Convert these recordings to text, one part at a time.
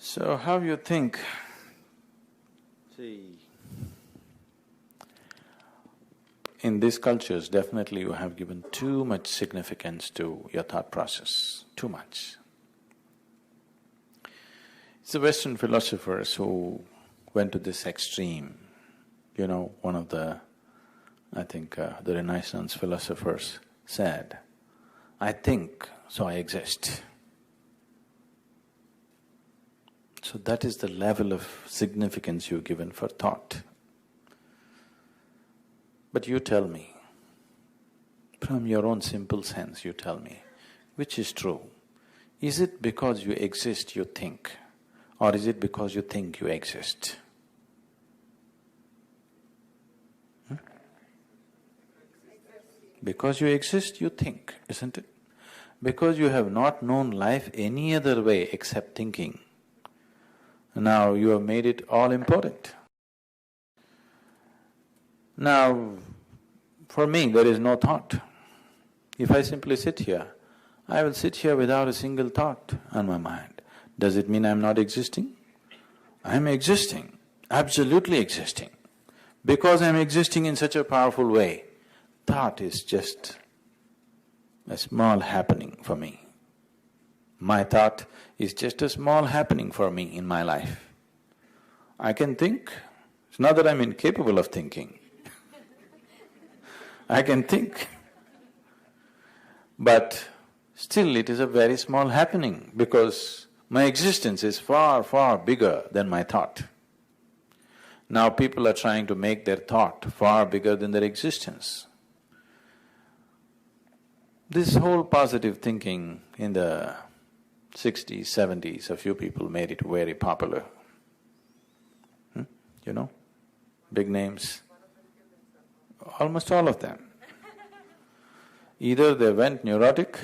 So how you think? See, in these cultures, definitely you have given too much significance to your thought process, too much. It's the Western philosophers who went to this extreme. You know, one of the, I think the Renaissance philosophers said, "I think, so I exist." So that is the level of significance you've given for thought. But you tell me, from your own simple sense, you tell me, which is true? Is it because you exist you think, or is it because you think you exist? Because you exist, you think, isn't it? Because you have not known life any other way except thinking. Now you have made it all important. Now, for me, there is no thought. If I simply sit here, I will sit here without a single thought on my mind. Does it mean I'm not existing? I'm existing, absolutely existing. Because I'm existing in such a powerful way, thought is just a small happening for me. My thought is just a small happening for me in my life. I can think, it's not that I'm incapable of thinking. I can think, but still it is a very small happening because my existence is far, far bigger than my thought. Now people are trying to make their thought far bigger than their existence. This whole positive thinking in the 60s, 70s, a few people made it very popular. You know, big names, almost all of them. Either they went neurotic,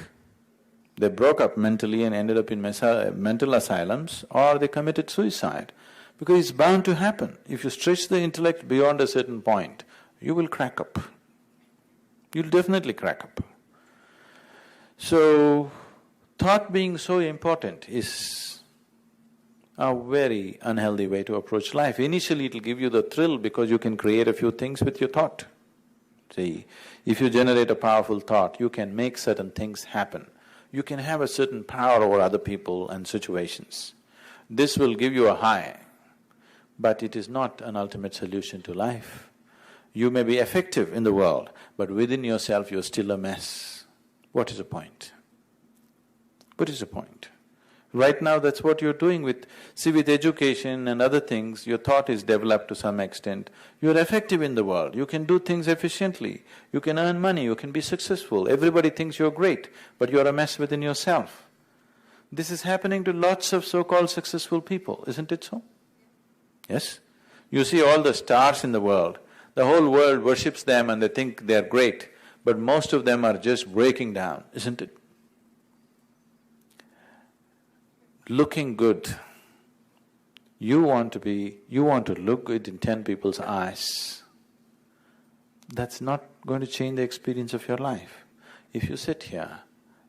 they broke up mentally and ended up in mental asylums, or they committed suicide. Because it's bound to happen. If you stretch the intellect beyond a certain point, you will crack up. You'll definitely crack up. So, thought being so important is a very unhealthy way to approach life. Initially it'll give you the thrill because you can create a few things with your thought. See, if you generate a powerful thought, you can make certain things happen. You can have a certain power over other people and situations. This will give you a high, but it is not an ultimate solution to life. You may be effective in the world, but within yourself you're still a mess. What is the point? What is the point? Right now that's what you're doing with… See, with education and other things, your thought is developed to some extent. You're effective in the world, you can do things efficiently, you can earn money, you can be successful, everybody thinks you're great, but you're a mess within yourself. This is happening to lots of so-called successful people, isn't it so? Yes? You see all the stars in the world, the whole world worships them and they think they're great, but most of them are just breaking down, isn't it? Looking good, you want to look good in 10 people's eyes. That's not going to change the experience of your life. If you sit here,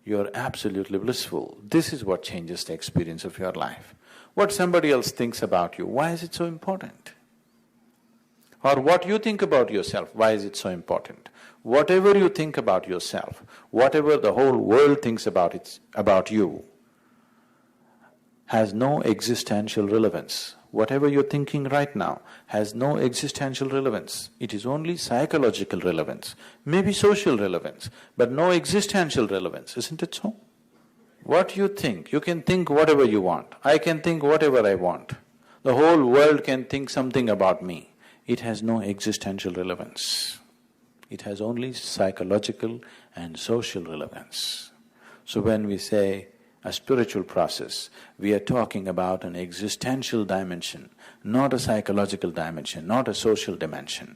you're absolutely blissful. This is what changes the experience of your life. What somebody else thinks about you, why is it so important? Or what you think about yourself, why is it so important? Whatever you think about yourself, whatever the whole world thinks about you, has no existential relevance. Whatever you're thinking right now has no existential relevance. It is only psychological relevance, maybe social relevance, but no existential relevance, isn't it so? What you think, you can think whatever you want, I can think whatever I want. The whole world can think something about me. It has no existential relevance. It has only psychological and social relevance. So when we say a spiritual process, we are talking about an existential dimension, not a psychological dimension, not a social dimension.